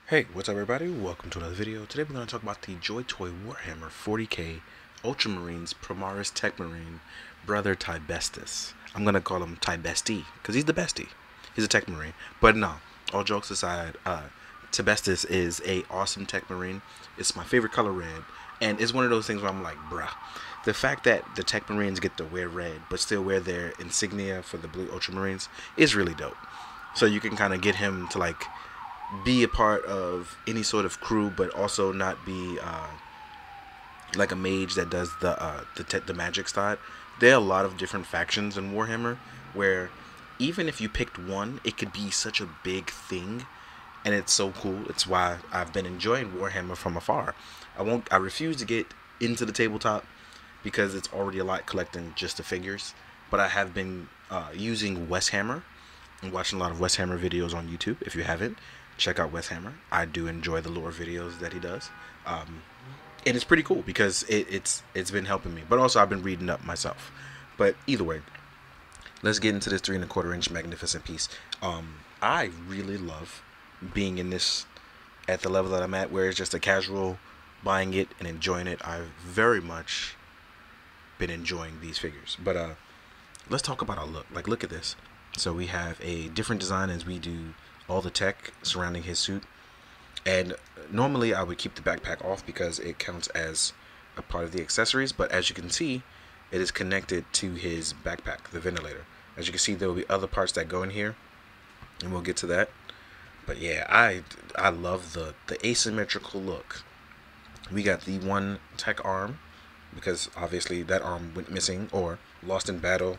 Hey, what's up everybody? Welcome to another video. Today we're going to talk about the JoyToy Warhammer 40K Ultramarine's Primaris Techmarine brother Tybestis. I'm going to call him Tybestis because he's the bestie. He's a Techmarine. But no, all jokes aside, Tybestis is a awesome Techmarine. It's my favorite color, red. And it's one of those things where I'm like, bruh. The fact that the Techmarines get to wear red but still wear their insignia for the blue Ultramarines is really dope. So you can kind of get him to like be a part of any sort of crew, but also not be like a mage that does the magic side. There are a lot of different factions in Warhammer where even if you picked one, it could be such a big thing, and it's so cool. It's why I've been enjoying Warhammer from afar. I refuse to get into the tabletop because it's already a lot collecting just the figures. But I have been using Westhammer and watching a lot of Westhammer videos on YouTube. If you haven't, check out Westhammer. I do enjoy the lore videos that he does, and it's pretty cool because it's been helping me. But also I've been reading up myself. But either way, let's get into this 3 1/4 inch magnificent piece. I really love being in this at the level that I'm at, where it's just a casual buying it and enjoying it. I've very much been enjoying these figures. But let's talk about our look. Like, look at this. So we have a different design as we do all the tech surrounding his suit. And normally I would keep the backpack off because it counts as a part of the accessories, but as you can see, it is connected to his backpack, the ventilator. As you can see, there will be other parts that go in here, and we'll get to that. But yeah, I love the asymmetrical look. We got the one tech arm, because obviously that arm went missing or lost in battle,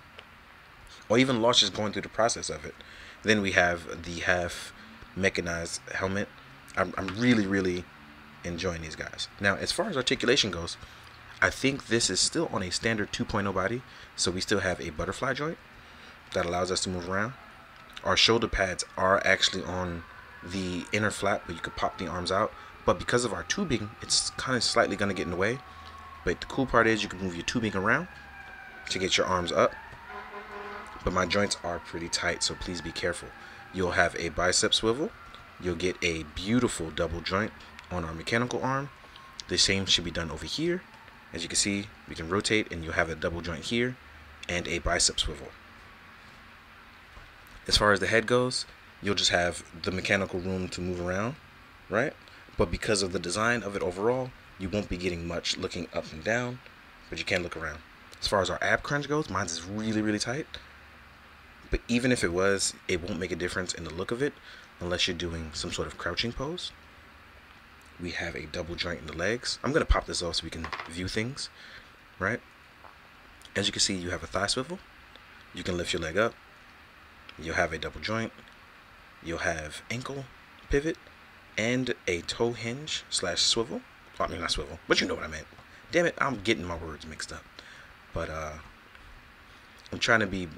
or even lost just going through the process of it. Then we have the half mechanized helmet. I'm really enjoying these guys. Now, as far as articulation goes, I think this is still on a standard 2.0 body, so we still have a butterfly joint that allows us to move around. Our shoulder pads are actually on the inner flap, but you could pop the arms out. But because of our tubing, it's kind of slightly going to get in the way. But the cool part is you can move your tubing around to get your arms up. But my joints are pretty tight, so please be careful. You'll have a bicep swivel. You'll get a beautiful double joint on our mechanical arm. The same should be done over here. As you can see, we can rotate and you'll have a double joint here and a bicep swivel. As far as the head goes, you'll just have the mechanical room to move around, right? But because of the design of it overall, you won't be getting much looking up and down, but you can look around. As far as our ab crunch goes, mine is really tight. But even if it was, it won't make a difference in the look of it unless you're doing some sort of crouching pose. We have a double joint in the legs. I'm going to pop this off so we can view things, right? As you can see, you have a thigh swivel. You can lift your leg up. You'll have a double joint. You'll have ankle pivot and a toe hinge slash swivel. Well, I mean, not swivel, but you know what I meant. Damn it, I'm getting my words mixed up. But I'm trying to be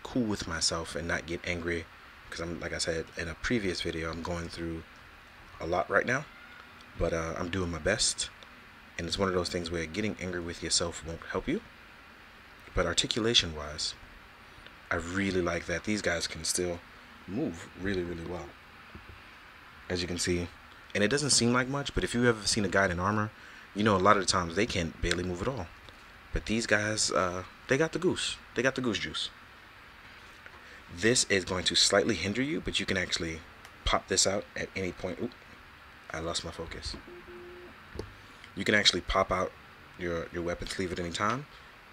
cool with myself and not get angry because I'm, like I said in a previous video, I'm going through a lot right now, but I'm doing my best, and it's one of those things where getting angry with yourself won't help you. But articulation wise, I really like that these guys can still move really well, as you can see. And it doesn't seem like much, but if you've ever seen a guy in armor, you know a lot of the times they can't barely move at all. But these guys, they got the goose. They got the goose juice. This is going to slightly hinder you, but you can actually pop this out at any point. Oop, I lost my focus. You can actually pop out your weapon sleeve at any time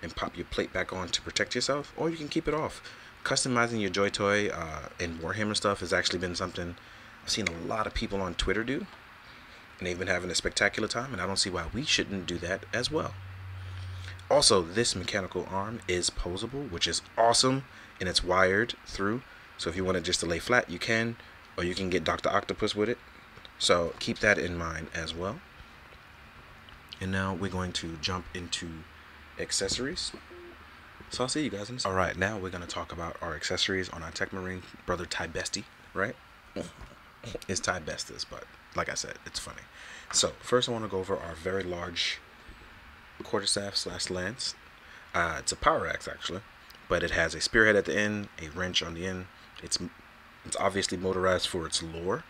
and pop your plate back on to protect yourself, or you can keep it off. Customizing your JoyToy and Warhammer stuff has actually been something I've seen a lot of people on Twitter do, and they've been having a spectacular time, and I don't see why we shouldn't do that as well. Also, this mechanical arm is posable, which is awesome, and it's wired through. So if you want it just to lay flat, you can, or you can get Dr. Octopus with it. So keep that in mind as well. And now we're going to jump into accessories. So I'll see you guys in a second. Alright, now we're going to talk about our accessories on our Techmarine brother Tybestis, right? It's Tybestis, but like I said, it's funny. So first I want to go over our very large quarterstaff slash lance. It's a power axe actually, but it has a spearhead at the end, a wrench on the end. It's obviously motorized for its lore.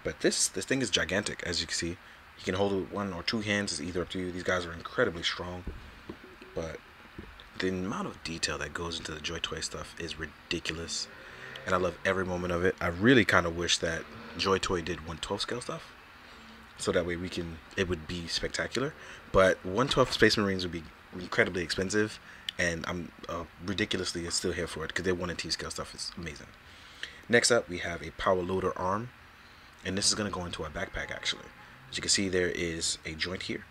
But this thing is gigantic, as you can see. You can hold it with 1 or 2 hands. It's either up to you. These guys are incredibly strong. But the amount of detail that goes into the JoyToy stuff is ridiculous. And I love every moment of it. I really kind of wish that JoyToy did 1/12 scale stuff. So that way it would be spectacular. But 1/12 Space Marines would be incredibly expensive. And I'm ridiculously still here for it, because their 1/T scale stuff is amazing. Next up, we have a power loader arm. And this is going to go into our backpack, actually. As you can see, there is a joint here.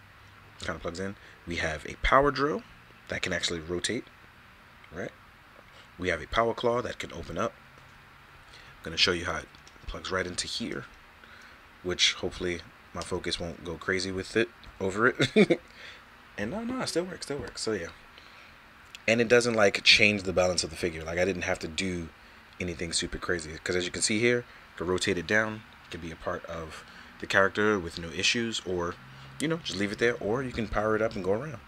It kind of plugs in. We have a power drill that can actually rotate. Right? We have a power claw that can open up. I'm going to show you how it plugs right into here, which hopefully my focus won't go crazy with it, over it. And no, it still works, So yeah. And it doesn't like change the balance of the figure. Like, I didn't have to do anything super crazy, because as you can see here, to rotate it down, it can be a part of the character with no issues, or just leave it there, or you can power it up and go around.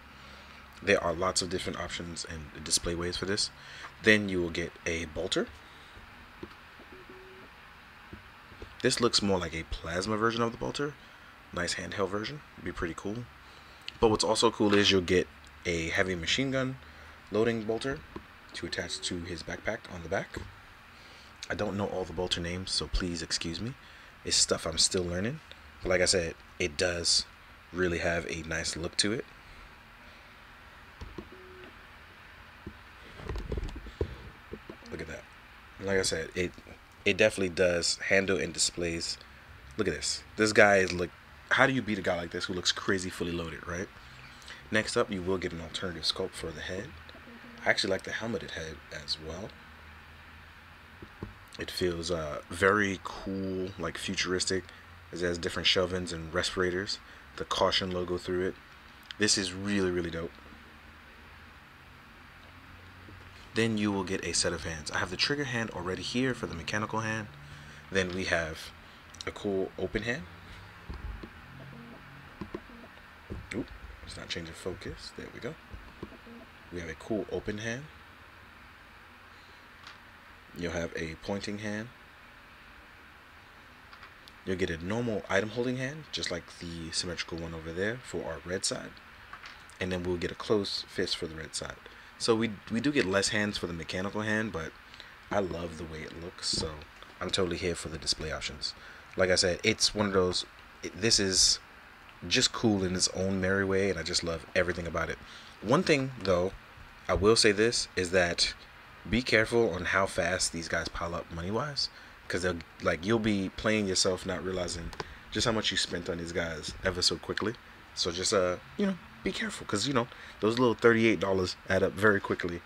There are lots of different options and display ways for this. Then you will get a bolter. This looks more like a plasma version of the bolter. Nice handheld version. It'd be pretty cool. But what's also cool is you'll get a heavy machine gun loading bolter to attach to his backpack on the back. I don't know all the bolter names, so please excuse me. It's stuff I'm still learning. But like I said, it does really have a nice look to it. Look at that. Like I said, it definitely does handle and displays. Look at this. This guy is how do you beat a guy like this who looks crazy fully loaded, right? Next up, you will get an alternative sculpt for the head. I actually like the helmeted head as well. It feels very cool, like futuristic. It has different shovings and respirators. The caution logo through it. This is really, really dope. Then you will get a set of hands. I have the trigger hand already here for the mechanical hand. Then we have a cool open hand. Oop, it's not changing focus. There we go. We have a cool open hand. You'll have a pointing hand. You'll get a normal item holding hand, just like the symmetrical one over there for our red side. And then we'll get a closed fist for the red side. So we do get less hands for the mechanical hand, but I love the way it looks, so I'm totally here for the display options. Like I said, it's one of those, this is just cool in its own merry way, and I just love everything about it. One thing, though, I will say this, is that be careful on how fast these guys pile up money-wise, because you'll be playing yourself not realizing just how much you spent on these guys ever so quickly. So just, be careful, because, those little $38 add up very quickly.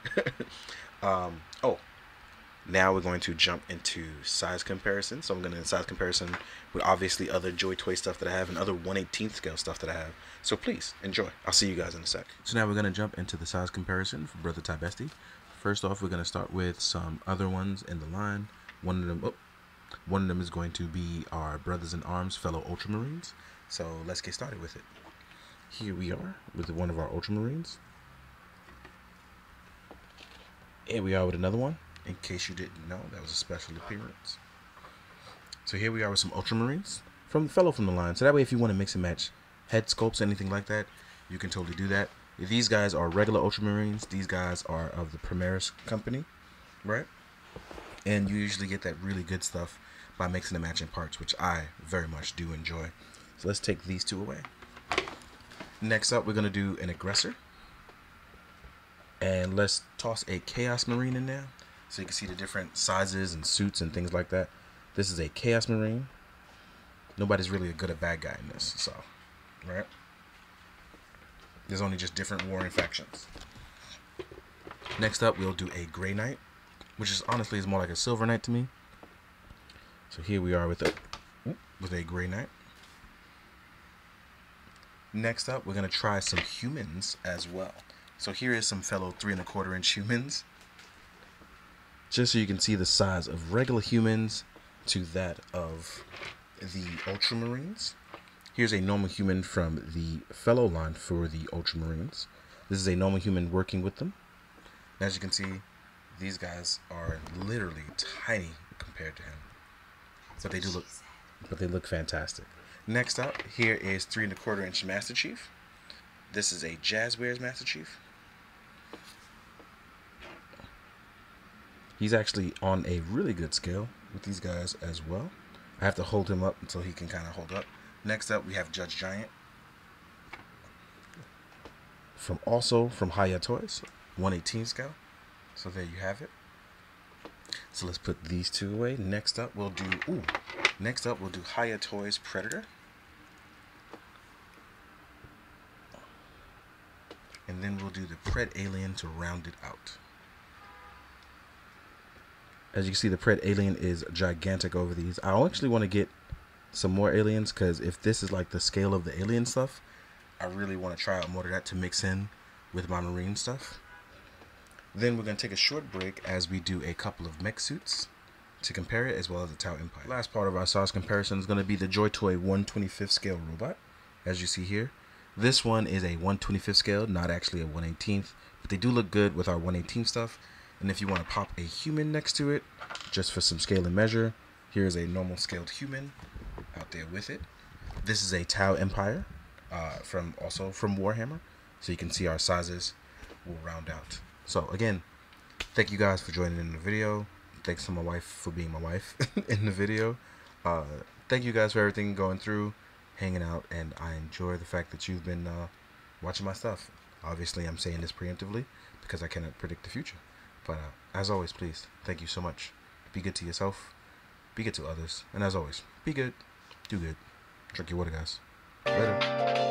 Now we're going to jump into size comparison. So I'm going to size comparison with obviously other JoyToy stuff that I have and other 1/18 scale stuff that I have. So please enjoy. I'll see you guys in a sec. So now we're going to jump into the size comparison for Brother Tybestis. First off, we're going to start with some other ones in the line. One of them is going to be our brothers in arms, fellow Ultramarines. So let's get started with it. Here we are with one of our Ultramarines. Here we are with another one. In case you didn't know, that was a special appearance. So here we are with some Ultramarines from the line. So that way, if you want to mix and match head sculpts, anything like that, you can totally do that. These guys are regular Ultramarines. These guys are of the Primaris company, right? And you usually get that really good stuff by mixing and matching parts, which I very much do enjoy. So let's take these two away. Next up, we're going to do an Aggressor. And let's toss a Chaos Marine in there, so you can see the different sizes and suits and things like that. This is a Chaos Marine. Nobody's really a good or bad guy in this, so, right? There's only just different warring factions. Next up, we'll do a Grey Knight, which is honestly is more like a Silver Knight to me. So here we are with a Grey Knight. Next up, we're going to try some humans as well. So here is some fellow 3 1/4 inch humans. Just so you can see the size of regular humans to that of the Ultramarines. Here's a normal human from the fellow line for the Ultramarines. This is a normal human working with them. As you can see, these guys are literally tiny compared to him. But they do look but they look fantastic. Next up, here is 3 1/4 inch Master Chief. This is a Jazzwares Master Chief. He's actually on a really good scale with these guys as well. I have to hold him up until he can kind of hold up. Next up, we have Judge Giant. From Hiya Toys, 1/18 scale. So there you have it. So let's put these two away. Next up, we'll do Hiya Toys Predator. And then we'll do the Pred Alien to round it out. As you can see, the Pred Alien is gigantic over these. I actually want to get some more aliens, because if this is like the scale of the alien stuff, I really want to try out more of that to mix in with my marine stuff. Then we're going to take a short break as we do a couple of mech suits to compare it, as well as the Tau Empire. Last part of our size comparison is going to be the JoyToy 1/25 scale robot. As you see here, this one is a 1/25 scale, not actually a 1/18, but they do look good with our 1/18 stuff. And if you want to pop a human next to it, just for some scale and measure, here's a normal scaled human out there with it. This is a Tau Empire, from Warhammer, so you can see our sizes will round out. So again, thank you guys for joining in the video. Thanks to my wife for being my wife in the video. Thank you guys for everything going through, hanging out, and I enjoy the fact that you've been watching my stuff. Obviously, I'm saying this preemptively because I cannot predict the future. But as always, please, thank you so much. Be good to yourself, be good to others, and as always, be good, do good. Drink your water, guys. Later.